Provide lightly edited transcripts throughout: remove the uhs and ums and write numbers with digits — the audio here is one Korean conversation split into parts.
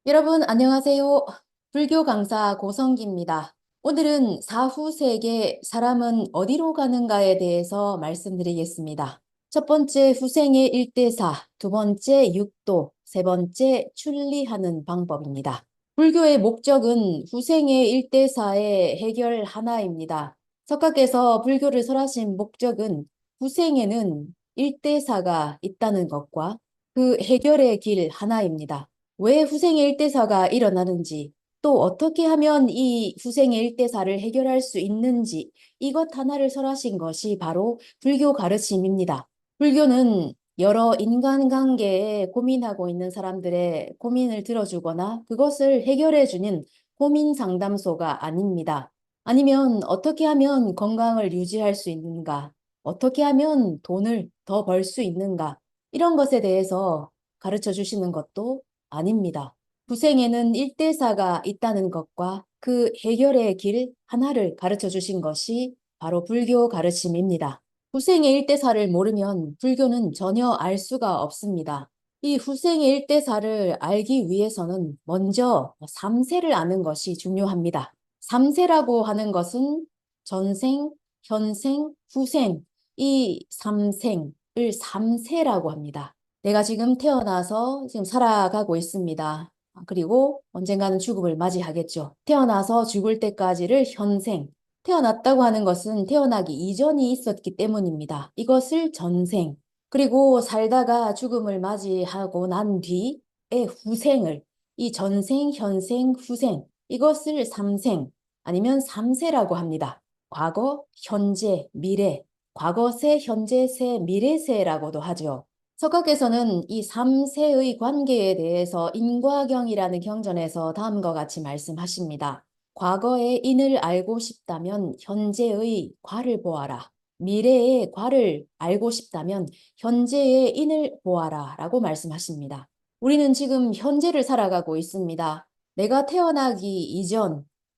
여러분, 안녕하세요. 불교 강사 고성기입니다. 오늘은 사후세계 사람은 어디로 가는가에 대해서 말씀드리겠습니다. 첫 번째, 후생의 일대사, 두 번째, 육도, 세 번째, 출리하는 방법입니다. 불교의 목적은 후생의 일대사의 해결 하나입니다. 석가께서 불교를 설하신 목적은 후생에는 일대사가 있다는 것과 그 해결의 길 하나입니다. 왜 후생의 일대사가 일어나는지, 또 어떻게 하면 이 후생의 일대사를 해결할 수 있는지 이것 하나를 설하신 것이 바로 불교 가르침입니다. 불교는 여러 인간관계에 고민하고 있는 사람들의 고민을 들어주거나 그것을 해결해주는 고민 상담소가 아닙니다. 아니면 어떻게 하면 건강을 유지할 수 있는가, 어떻게 하면 돈을 더 벌 수 있는가, 이런 것에 대해서 가르쳐 주시는 것도 아닙니다. 부생에는 일대사가 있다는 것과 그 해결의 길 하나를 가르쳐 주신 것이 바로 불교 가르침입니다. 후생의 일대사를 모르면 불교는 전혀 알 수가 없습니다. 이 후생의 일대사를 알기 위해서는 먼저 삼세를 아는 것이 중요합니다. 삼세라고 하는 것은 전생, 현생, 후생, 이 삼생을 삼세라고 합니다. 내가 지금 태어나서 지금 살아가고 있습니다. 그리고 언젠가는 죽음을 맞이하겠죠. 태어나서 죽을 때까지를 현생. 태어났다고 하는 것은 태어나기 이전이 있었기 때문입니다. 이것을 전생. 그리고 살다가 죽음을 맞이하고 난 뒤에 후생을, 이 전생, 현생, 후생, 이것을 삼생 아니면 삼세라고 합니다. 과거, 현재, 미래, 과거세, 현재세, 미래세라고도 하죠. 석학에서는 이 삼세의 관계에 대해서 인과경이라는 경전에서 다음과 같이 말씀하십니다. 과거의 인을 알고 싶다면 현재의 과를 보아라. 미래의 과를 알고 싶다면 현재의 인을 보아라 라고 말씀하십니다. 우리는 지금 현재를 살아가고 있습니다. 내가 태어나기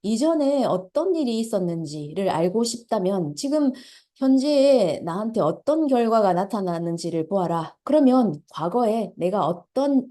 이전에 어떤 일이 있었는지를 알고 싶다면 지금 현재에 나한테 어떤 결과가 나타나는지를 보아라. 그러면 과거에 내가 어떤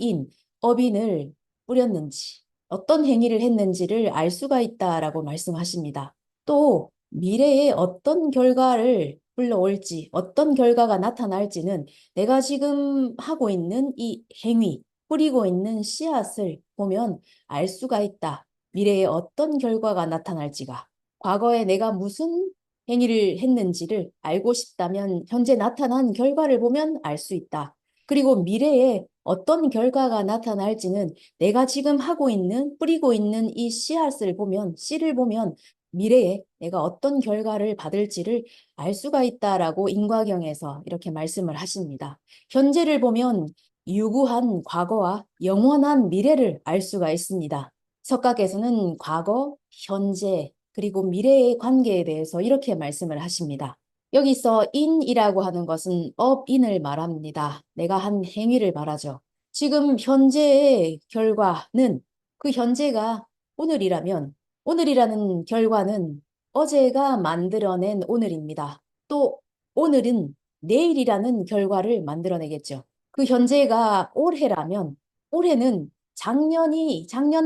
업인을 뿌렸는지, 어떤 행위를 했는지를 알 수가 있다라고 말씀하십니다. 또 미래에 어떤 결과를 불러올지, 어떤 결과가 나타날지는 내가 지금 하고 있는 이 행위, 뿌리고 있는 씨앗을 보면 알 수가 있다. 미래에 어떤 결과가 나타날지가. 과거에 내가 무슨 행위를 했는지를 알고 싶다면 현재 나타난 결과를 보면 알 수 있다. 그리고 미래에 어떤 결과가 나타날지는 내가 지금 하고 있는, 뿌리고 있는 이 씨앗을 보면, 씨를 보면 미래에 내가 어떤 결과를 받을지를 알 수가 있다라고 인과경에서 이렇게 말씀을 하십니다. 현재를 보면 유구한 과거와 영원한 미래를 알 수가 있습니다. 석가께서는 과거, 현재, 그리고 미래의 관계에 대해서 이렇게 말씀을 하십니다. 여기서 인이라고 하는 것은 업인을 말합니다. 내가 한 행위를 말하죠. 지금 현재의 결과는 그 현재가 오늘이라면 오늘이라는 결과는 어제가 만들어낸 오늘입니다. 또 오늘은 내일이라는 결과를 만들어내겠죠. 그 현재가 올해라면 올해는 작년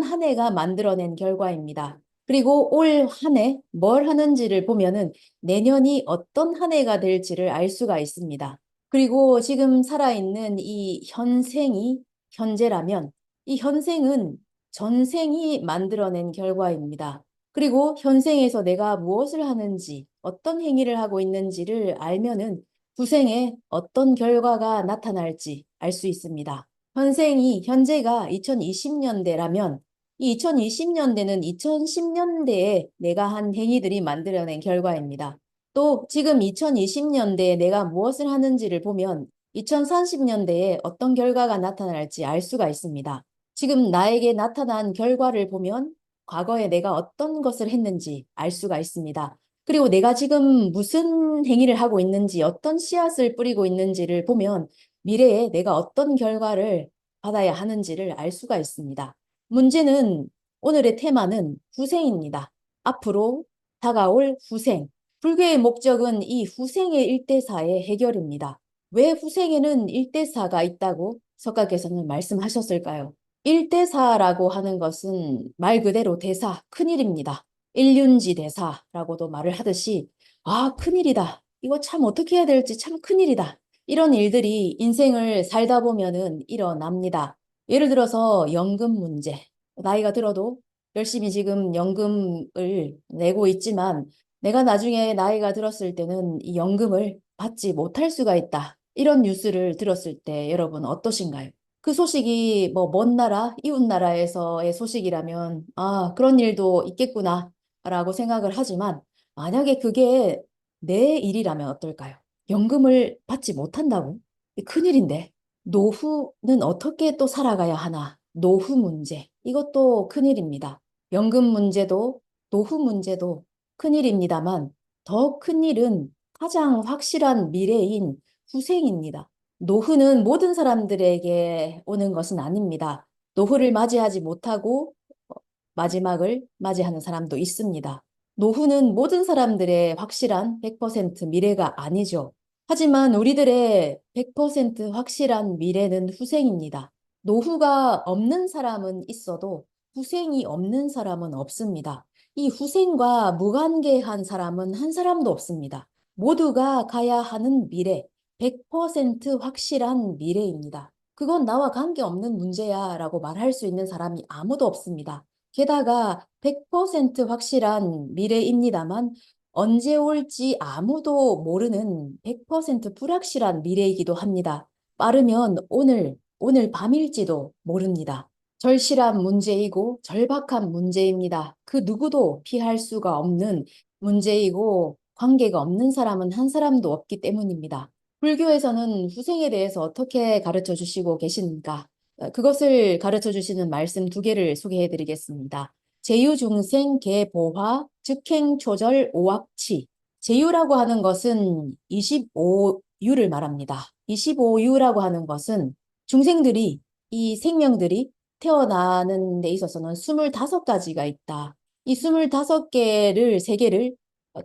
한 해가 만들어낸 결과입니다. 그리고 올 한 해 뭘 하는지를 보면은 내년이 어떤 한 해가 될지를 알 수가 있습니다. 그리고 지금 살아있는 이 현생이 현재라면 이 현생은 전생이 만들어낸 결과입니다. 그리고 현생에서 내가 무엇을 하는지, 어떤 행위를 하고 있는지를 알면은 후생에 어떤 결과가 나타날지 알 수 있습니다. 현재가 2020년대라면 이 2020년대는 2010년대에 내가 한 행위들이 만들어낸 결과입니다. 또 지금 2020년대에 내가 무엇을 하는지를 보면 2030년대에 어떤 결과가 나타날지 알 수가 있습니다. 지금 나에게 나타난 결과를 보면 과거에 내가 어떤 것을 했는지 알 수가 있습니다. 그리고 내가 지금 무슨 행위를 하고 있는지, 어떤 씨앗을 뿌리고 있는지를 보면 미래에 내가 어떤 결과를 받아야 하는지를 알 수가 있습니다. 문제는 오늘의 테마는 후생입니다. 앞으로 다가올 후생. 불교의 목적은 이 후생의 일대사의 해결입니다. 왜 후생에는 일대사가 있다고 석가께서는 말씀하셨을까요? 일대사라고 하는 것은 말 그대로 대사, 큰일입니다. 일륜지 대사라고도 말을 하듯이, 아, 큰일이다. 이거 참 어떻게 해야 될지 참 큰일이다. 이런 일들이 인생을 살다 보면은 일어납니다. 예를 들어서 연금 문제. 나이가 들어도 열심히 지금 연금을 내고 있지만 내가 나중에 나이가 들었을 때는 이 연금을 받지 못할 수가 있다. 이런 뉴스를 들었을 때 여러분 어떠신가요? 그 소식이 뭐 먼 나라, 이웃 나라에서의 소식이라면 아, 그런 일도 있겠구나 라고 생각을 하지만 만약에 그게 내 일이라면 어떨까요? 연금을 받지 못한다고? 큰일인데. 노후는 어떻게 또 살아가야 하나? 노후 문제. 이것도 큰일입니다. 연금 문제도 노후 문제도 큰일입니다만 더 큰일은 가장 확실한 미래인 후생입니다. 노후는 모든 사람들에게 오는 것은 아닙니다. 노후를 맞이하지 못하고 마지막을 맞이하는 사람도 있습니다. 노후는 모든 사람들의 확실한 100% 미래가 아니죠. 하지만 우리들의 100% 확실한 미래는 후생입니다. 노후가 없는 사람은 있어도 후생이 없는 사람은 없습니다. 이 후생과 무관계한 사람은 한 사람도 없습니다. 모두가 가야 하는 미래, 100% 확실한 미래입니다. 그건 나와 관계없는 문제야 라고 말할 수 있는 사람이 아무도 없습니다. 게다가 100% 확실한 미래입니다만 언제 올지 아무도 모르는 100% 불확실한 미래이기도 합니다. 빠르면 오늘 밤일지도 모릅니다. 절실한 문제이고 절박한 문제입니다. 그 누구도 피할 수가 없는 문제이고 관계가 없는 사람은 한 사람도 없기 때문입니다. 불교에서는 후생에 대해서 어떻게 가르쳐 주시고 계십니까? 그것을 가르쳐 주시는 말씀 두 개를 소개해 드리겠습니다. 제유중생 계보화 즉행초절 오합치. 제유라고 하는 것은 25유를 말합니다. 25유라고 하는 것은 중생들이 이 생명들이 태어나는 데 있어서는 25가지가 있다. 이 25개를 세계를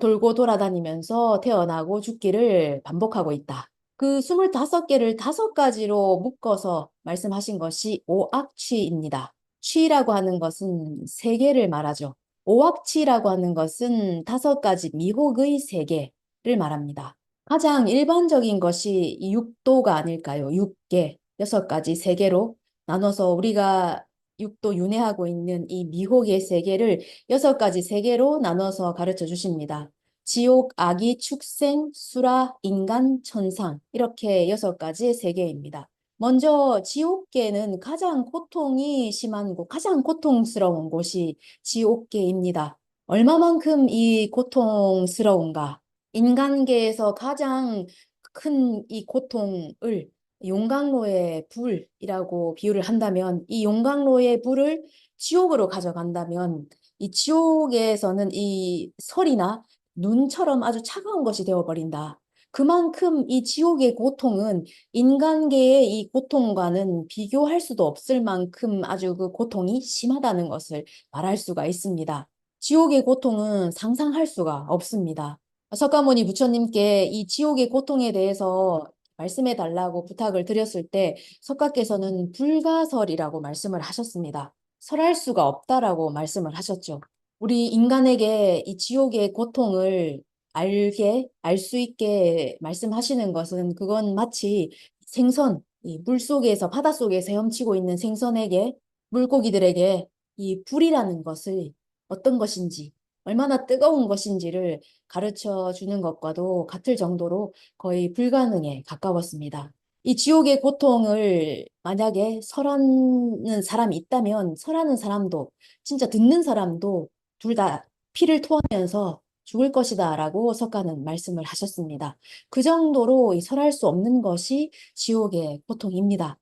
돌고 돌아다니면서 태어나고 죽기를 반복하고 있다. 그 25개를 5가지로 묶어서 말씀하신 것이 오악취입니다. 취라고 하는 것은 세계를 말하죠. 오악취라고 하는 것은 5가지 미혹의 세계를 말합니다. 가장 일반적인 것이 이 육도가 아닐까요? 육계, 6가지 세계로 나눠서 우리가 육도 윤회하고 있는 이 미혹의 세계를 6가지 세계로 나눠서 가르쳐 주십니다. 지옥, 악이, 축생, 수라, 인간, 천상 이렇게 6가지의 세계입니다. 먼저 지옥계는 가장 고통이 심한 곳, 가장 고통스러운 곳이 지옥계입니다. 얼마만큼 이 고통스러운가? 인간계에서 가장 큰 이 고통을 용광로의 불이라고 비유를 한다면 이 용광로의 불을 지옥으로 가져간다면 이 지옥에서는 이 설이나 눈처럼 아주 차가운 것이 되어버린다. 그만큼 이 지옥의 고통은 인간계의 이 고통과는 비교할 수도 없을 만큼 아주 그 고통이 심하다는 것을 말할 수가 있습니다. 지옥의 고통은 상상할 수가 없습니다. 석가모니 부처님께 이 지옥의 고통에 대해서 말씀해 달라고 부탁을 드렸을 때 석가께서는 불가설이라고 말씀을 하셨습니다. 설할 수가 없다라고 말씀을 하셨죠. 우리 인간에게 이 지옥의 고통을 알 수 있게 말씀하시는 것은 그건 마치 생선, 이 물속에서, 바닷속에서 헤엄치고 있는 생선에게, 물고기들에게 이 불이라는 것을 어떤 것인지, 얼마나 뜨거운 것인지를 가르쳐 주는 것과도 같을 정도로 거의 불가능에 가까웠습니다. 이 지옥의 고통을 만약에 설하는 사람이 있다면 설하는 사람도 진짜 듣는 사람도 둘 다 피를 토하면서 죽을 것이다 라고 석가는 말씀을 하셨습니다. 그 정도로 이 설할 수 없는 것이 지옥의 고통입니다.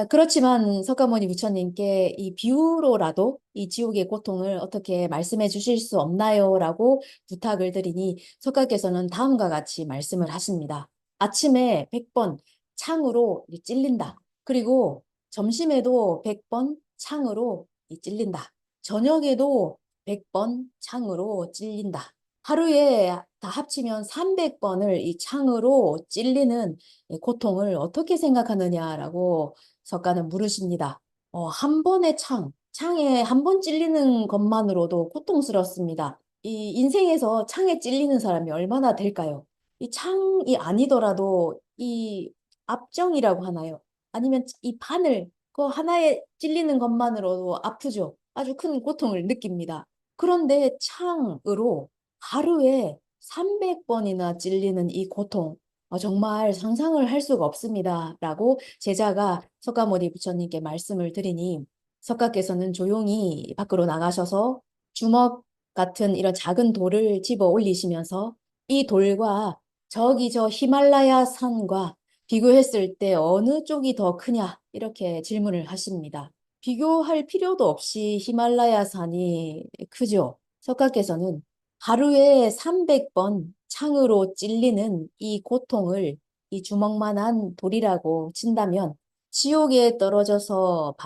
그렇지만 석가모니 부처님께 이 비유로라도 이 지옥의 고통을 어떻게 말씀해 주실 수 없나요? 라고 부탁을 드리니 석가께서는 다음과 같이 말씀을 하십니다. 아침에 100번 창으로 찔린다. 그리고 점심에도 100번 창으로 찔린다. 저녁에도 100번 창으로 찔린다. 하루에 다 합치면 300번을 이 창으로 찔리는 고통을 어떻게 생각하느냐라고 석가는 물으십니다. 한 번의 창에 한 번 찔리는 것만으로도 고통스럽습니다. 이 인생에서 창에 찔리는 사람이 얼마나 될까요? 이 창이 아니더라도 이 압정이라고 하나요? 아니면 이 바늘, 그 하나에 찔리는 것만으로도 아프죠. 아주 큰 고통을 느낍니다. 그런데 창으로 하루에 300번이나 찔리는 이 고통, 정말 상상을 할 수가 없습니다. 라고 제자가 석가모니 부처님께 말씀을 드리니 석가께서는 조용히 밖으로 나가셔서 주먹 같은 이런 작은 돌을 집어 올리시면서 이 돌과 저기 저 히말라야 산과 비교했을 때 어느 쪽이 더 크냐 이렇게 질문을 하십니다. 비교할 필요도 없이 히말라야 산이 크죠. 석가께서는 하루에 300번 창으로 찔리는 이 고통을 이 주먹만한 돌이라고 친다면 지옥에 떨어져서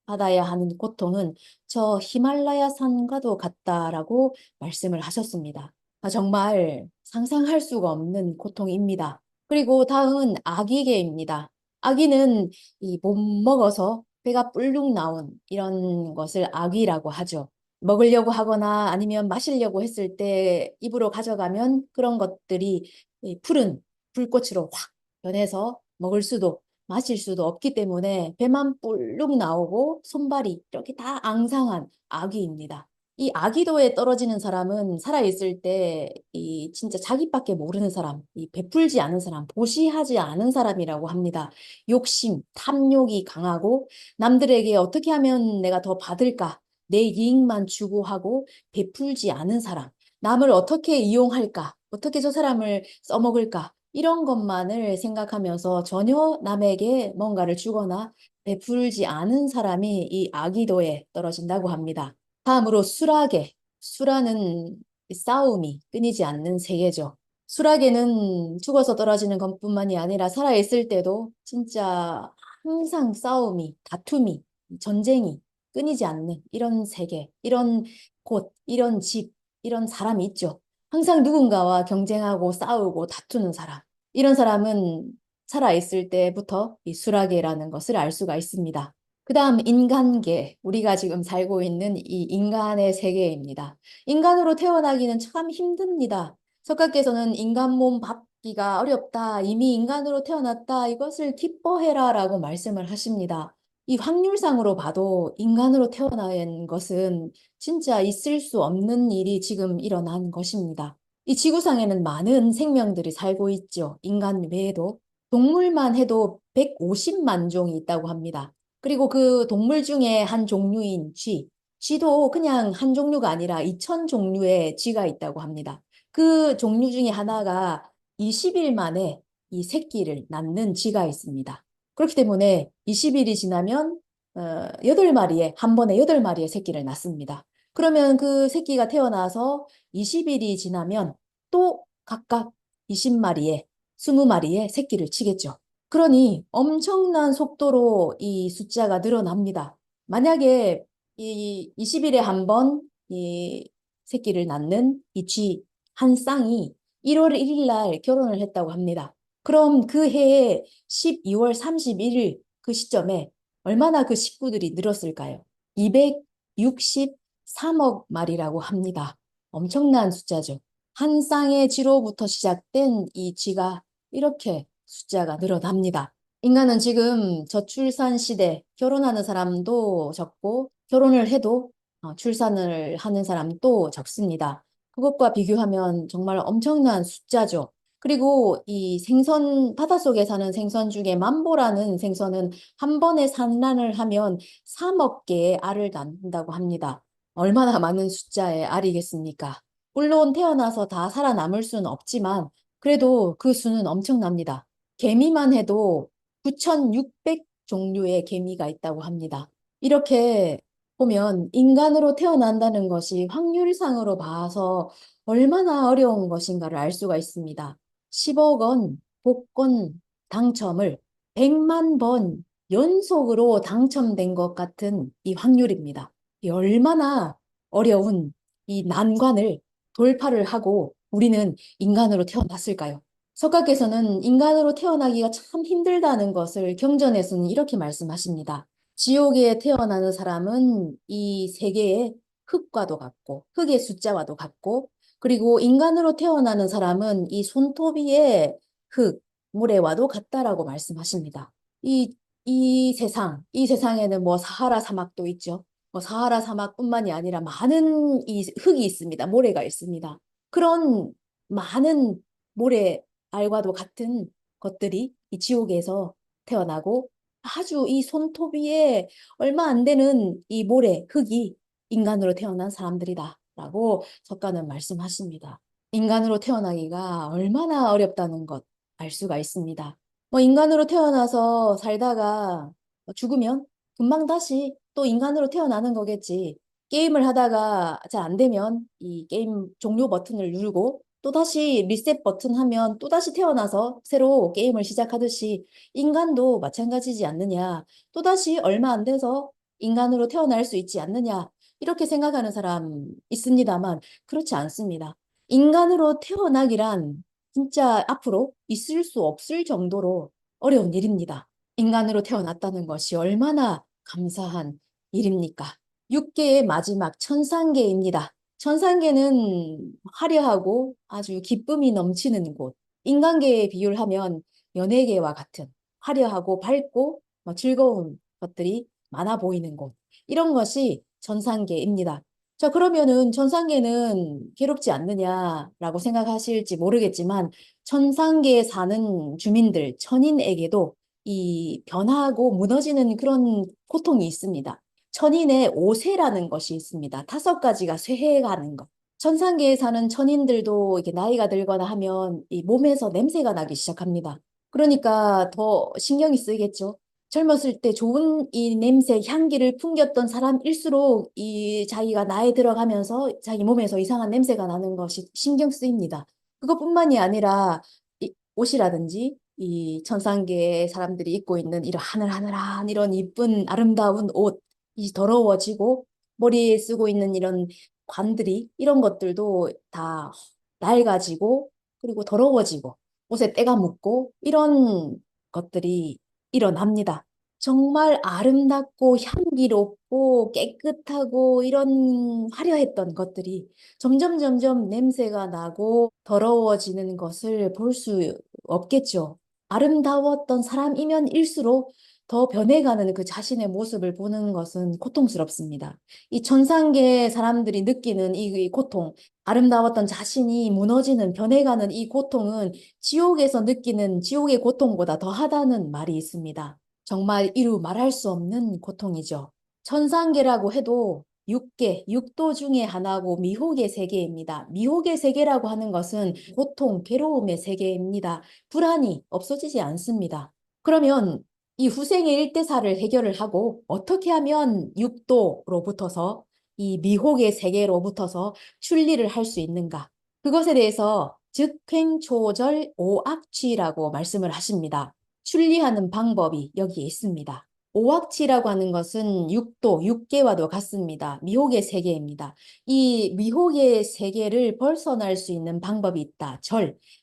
받아야 하는 고통은 저 히말라야 산과도 같다라고 말씀을 하셨습니다. 정말 상상할 수가 없는 고통입니다. 그리고 다음은 아기계입니다. 아기는 이 못 먹어서 배가 불룩 나온 이런 것을 아기라고 하죠. 먹으려고 하거나 아니면 마시려고 했을 때 입으로 가져가면 그런 것들이 이 푸른 불꽃으로 확 변해서 먹을 수도 마실 수도 없기 때문에 배만 볼록 나오고 손발이 이렇게 다 앙상한 아기입니다. 이 아기도에 떨어지는 사람은 살아있을 때 이 진짜 자기밖에 모르는 사람, 이 베풀지 않은 사람, 보시하지 않은 사람이라고 합니다. 욕심, 탐욕이 강하고 남들에게 어떻게 하면 내가 더 받을까? 내 이익만 추구하고 베풀지 않은 사람, 남을 어떻게 이용할까? 어떻게 저 사람을 써먹을까? 이런 것만을 생각하면서 전혀 남에게 뭔가를 주거나 베풀지 않은 사람이 이 악의도에 떨어진다고 합니다. 다음으로 수락에, 수라는 싸움이 끊이지 않는 세계죠. 수락에는 죽어서 떨어지는 것뿐만이 아니라 살아있을 때도 진짜 항상 싸움이, 다툼이, 전쟁이 끊이지 않는 이런 세계, 이런 곳, 이런 집, 이런 사람이 있죠. 항상 누군가와 경쟁하고 싸우고 다투는 사람. 이런 사람은 살아있을 때부터 이 수라계라는 것을 알 수가 있습니다. 그 다음 인간계, 우리가 지금 살고 있는 이 인간의 세계입니다. 인간으로 태어나기는 참 힘듭니다. 석가께서는 인간 몸 받기가 어렵다. 이미 인간으로 태어났다. 이것을 기뻐해라 라고 말씀을 하십니다. 이 확률상으로 봐도 인간으로 태어난 것은 진짜 있을 수 없는 일이 지금 일어난 것입니다. 이 지구상에는 많은 생명들이 살고 있죠. 인간 외에도. 동물만 해도 150만 종이 있다고 합니다. 그리고 그 동물 중에 한 종류인 쥐, 쥐도 그냥 한 종류가 아니라 2천 종류의 쥐가 있다고 합니다. 그 종류 중에 하나가 20일 만에 이 새끼를 낳는 쥐가 있습니다. 그렇기 때문에 20일이 지나면 8마리의, 한 번에 8마리의 새끼를 낳습니다. 그러면 그 새끼가 태어나서 20일이 지나면 또 각각 20마리의, 20마리의 새끼를 치겠죠. 그러니 엄청난 속도로 이 숫자가 늘어납니다. 만약에 이 20일에 한 번 이 새끼를 낳는 이 쥐 한 쌍이 1월 1일 날 결혼을 했다고 합니다. 그럼 그 해에 12월 31일 그 시점에 얼마나 그 식구들이 늘었을까요? 263억 마리라고 합니다. 엄청난 숫자죠. 한 쌍의 쥐로부터 시작된 이 쥐가 이렇게 숫자가 늘어납니다. 인간은 지금 저출산 시대, 결혼하는 사람도 적고, 결혼을 해도 출산을 하는 사람도 적습니다. 그것과 비교하면 정말 엄청난 숫자죠. 그리고 이 생선, 바닷속에 사는 생선 중에 만보라는 생선은 한 번에 산란을 하면 3억 개의 알을 낳는다고 합니다. 얼마나 많은 숫자의 알이겠습니까? 물론 태어나서 다 살아남을 수는 없지만 그래도 그 수는 엄청납니다. 개미만 해도 9,600 종류의 개미가 있다고 합니다. 이렇게 보면 인간으로 태어난다는 것이 확률상으로 봐서 얼마나 어려운 것인가를 알 수가 있습니다. 10억 원 복권 당첨을 100만 번 연속으로 당첨된 것 같은 이 확률입니다. 이 얼마나 어려운 이 난관을 돌파를 하고 우리는 인간으로 태어났을까요? 석가께서는 인간으로 태어나기가 참 힘들다는 것을 경전에서는 이렇게 말씀하십니다. 지옥에 태어나는 사람은 이 세계의 흙과도 같고, 흙의 숫자와도 같고, 그리고 인간으로 태어나는 사람은 이 손톱 위의 흙, 모래와도 같다라고 말씀하십니다. 이, 이 세상에는 뭐 사하라 사막도 있죠. 뭐 사하라 사막뿐만이 아니라 많은 이 흙이 있습니다. 모래가 있습니다. 그런 많은 모래 알과도 같은 것들이 이 지옥에서 태어나고 아주 이 손톱 위에 얼마 안 되는 이 모래, 흙이 인간으로 태어난 사람들이다라고 작가는 말씀하십니다. 인간으로 태어나기가 얼마나 어렵다는 것 알 수가 있습니다. 뭐 인간으로 태어나서 살다가 죽으면 금방 다시 또 인간으로 태어나는 거겠지. 게임을 하다가 잘 안 되면 이 게임 종료 버튼을 누르고 또다시 리셋 버튼 하면 또다시 태어나서 새로 게임을 시작하듯이 인간도 마찬가지지 않느냐. 또다시 얼마 안 돼서 인간으로 태어날 수 있지 않느냐. 이렇게 생각하는 사람 있습니다만 그렇지 않습니다. 인간으로 태어나기란 진짜 앞으로 있을 수 없을 정도로 어려운 일입니다. 인간으로 태어났다는 것이 얼마나 감사한 일입니까? 육계의 마지막 천상계입니다. 천상계는 화려하고 아주 기쁨이 넘치는 곳. 인간계에 비유하면 연예계와 같은 화려하고 밝고 즐거운 것들이 많아 보이는 곳. 이런 것이 천상계입니다. 자, 그러면은 천상계는 괴롭지 않느냐라고 생각하실지 모르겠지만 천상계에 사는 주민들, 천인에게도 이 변하고 무너지는 그런 고통이 있습니다. 천인의 오세라는 것이 있습니다. 5가지가 쇠해가는 것. 천상계에 사는 천인들도 이게 나이가 들거나 하면 이 몸에서 냄새가 나기 시작합니다. 그러니까 더 신경이 쓰이겠죠. 젊었을 때 좋은 이 냄새, 향기를 풍겼던 사람일수록 이 자기가 나이 들어가면서 자기 몸에서 이상한 냄새가 나는 것이 신경 쓰입니다. 그것뿐만이 아니라 이 옷이라든지 이 천상계의 사람들이 입고 있는 이런 하늘하늘한 이런 이쁜 아름다운 옷이 더러워지고 머리에 쓰고 있는 이런 관들이 이런 것들도 다 낡아지고 그리고 더러워지고 옷에 때가 묻고 이런 것들이 일어납니다. 정말 아름답고 향기롭고 깨끗하고 이런 화려했던 것들이 점점 냄새가 나고 더러워지는 것을 볼 수 없겠죠. 아름다웠던 사람이면 일수록 더 변해가는 그 자신의 모습을 보는 것은 고통스럽습니다. 이 천상계 사람들이 느끼는 이 고통, 아름다웠던 자신이 무너지는, 변해가는 이 고통은 지옥에서 느끼는 지옥의 고통보다 더하다는 말이 있습니다. 정말 이루 말할 수 없는 고통이죠. 천상계라고 해도 육도 중에 하나고 미혹의 세계입니다. 미혹의 세계라고 하는 것은 고통, 괴로움의 세계입니다. 불안이 없어지지 않습니다. 그러면 이 후생의 일대사를 해결을 하고 어떻게 하면 육도로부터서 이 미혹의 세계로부터서 출리를 할 수 있는가? 그것에 대해서 즉행초절 오악취라고 말씀을 하십니다. 출리하는 방법이 여기에 있습니다. 오악치라고 하는 것은 육계와도 같습니다. 미혹의 세계입니다. 이 미혹의 세계를 벗어날 수 있는 방법이 있다.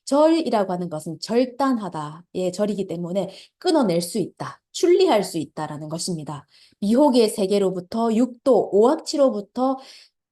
절이라고 하는 것은 절단하다의 절이기 때문에 끊어낼 수 있다. 출리할 수 있다라는 것입니다. 미혹의 세계로부터 오악치로부터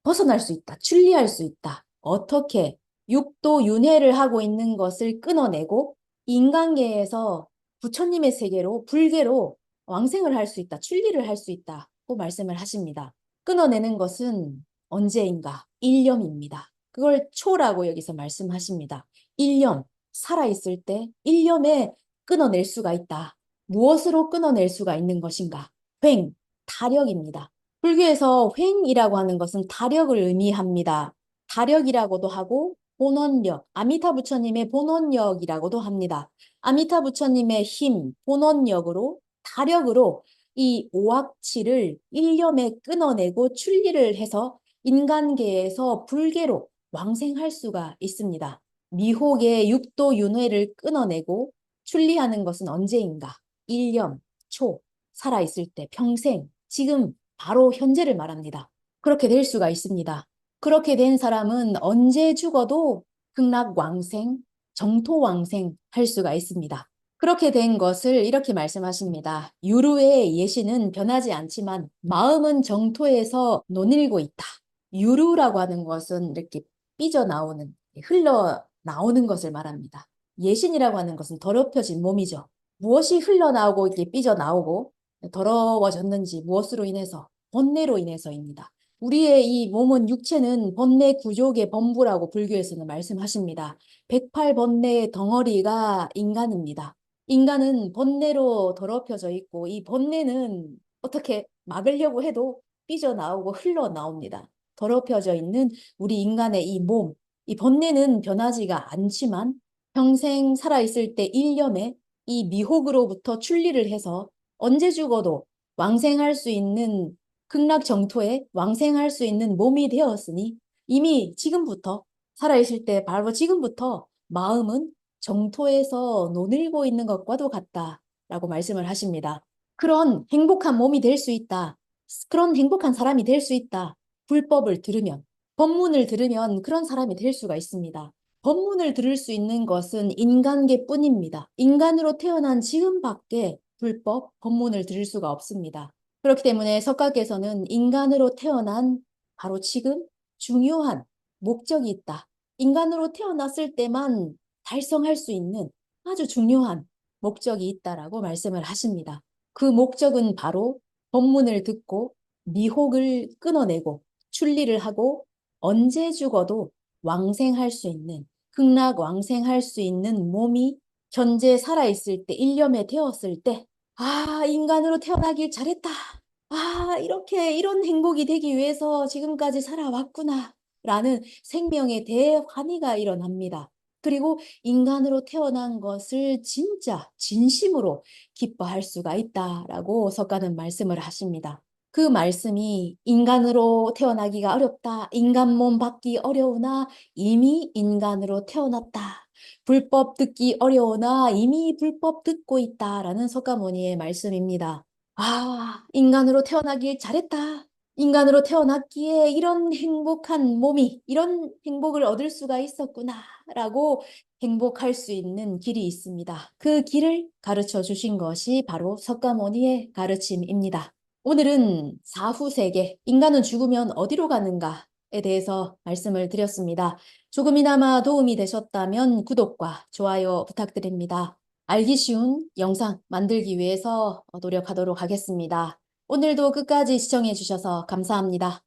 벗어날 수 있다. 출리할 수 있다. 어떻게? 육도 윤회를 하고 있는 것을 끊어내고 인간계에서 부처님의 세계로 불계로 왕생을 할 수 있다. 출리를 할 수 있다고 말씀을 하십니다. 끊어내는 것은 언제인가? 일념입니다. 그걸 초라고 여기서 말씀하십니다. 일념, 살아있을 때 일념에 끊어낼 수가 있다. 무엇으로 끊어낼 수가 있는 것인가? 횡, 타력입니다. 불교에서 횡이라고 하는 것은 타력을 의미합니다. 타력이라고도 하고 본원력, 아미타 부처님의 본원력이라고도 합니다. 아미타 부처님의 힘, 본원력으로, 타력으로 이 오합치를 일념에 끊어내고 출리를 해서 인간계에서 불계로 왕생할 수가 있습니다. 미혹의 육도 윤회를 끊어내고 출리하는 것은 언제인가? 일념, 초, 살아있을 때, 평생, 지금, 바로 현재를 말합니다. 그렇게 될 수가 있습니다. 그렇게 된 사람은 언제 죽어도 극락왕생, 정토왕생 할 수가 있습니다. 그렇게 된 것을 이렇게 말씀하십니다. 유루의 예시는 변하지 않지만 마음은 정토에서 논일고 있다. 유루라고 하는 것은 이렇게 삐져나오는, 흘러나오는 것을 말합니다. 예신이라고 하는 것은 더럽혀진 몸이죠. 무엇이 흘러나오고 이렇게 삐져나오고 더러워졌는지 무엇으로 인해서? 번뇌로 인해서입니다. 우리의 이 몸은 육체는 번뇌 구족의 범부라고 불교에서는 말씀하십니다. 108번뇌의 덩어리가 인간입니다. 인간은 번뇌로 더럽혀져 있고 이 번뇌는 어떻게 막으려고 해도 삐져나오고 흘러나옵니다. 더럽혀져 있는 우리 인간의 이 몸, 이 번뇌는 변하지가 않지만 평생 살아있을 때 일념에 이 미혹으로부터 출리를 해서 언제 죽어도 왕생할 수 있는 극락정토에 왕생할 수 있는 몸이 되었으니 이미 지금부터 살아있을 때 바로 지금부터 마음은 정토에서 노늘고 있는 것과도 같다라고 말씀을 하십니다. 그런 행복한 몸이 될 수 있다. 그런 행복한 사람이 될 수 있다. 불법을 들으면, 법문을 들으면 그런 사람이 될 수가 있습니다. 법문을 들을 수 있는 것은 인간계뿐입니다. 인간으로 태어난 지금밖에 불법, 법문을 들을 수가 없습니다. 그렇기 때문에 석가께서는 인간으로 태어난 바로 지금 중요한 목적이 있다. 인간으로 태어났을 때만 달성할 수 있는 아주 중요한 목적이 있다라고 말씀을 하십니다. 그 목적은 바로 법문을 듣고 미혹을 끊어내고 출리를 하고 언제 죽어도 왕생할 수 있는, 극락 왕생할 수 있는 몸이 현재 살아있을 때, 일념에 되었을 때, 아, 인간으로 태어나길 잘했다. 아, 이렇게 이런 행복이 되기 위해서 지금까지 살아왔구나. 라는 생명의 대환희가 일어납니다. 그리고 인간으로 태어난 것을 진짜 진심으로 기뻐할 수가 있다라고 석가는 말씀을 하십니다. 그 말씀이 인간으로 태어나기가 어렵다. 인간 몸 받기 어려우나 이미 인간으로 태어났다. 불법 듣기 어려우나 이미 불법 듣고 있다라는 석가모니의 말씀입니다. 아, 인간으로 태어나길 잘했다. 인간으로 태어났기에 이런 행복한 몸이, 이런 행복을 얻을 수가 있었구나. 라고 행복할 수 있는 길이 있습니다. 그 길을 가르쳐 주신 것이 바로 석가모니의 가르침입니다. 오늘은 사후세계, 인간은 죽으면 어디로 가는가에 대해서 말씀을 드렸습니다. 조금이나마 도움이 되셨다면 구독과 좋아요 부탁드립니다. 알기 쉬운 영상 만들기 위해서 노력하도록 하겠습니다. 오늘도 끝까지 시청해 주셔서 감사합니다.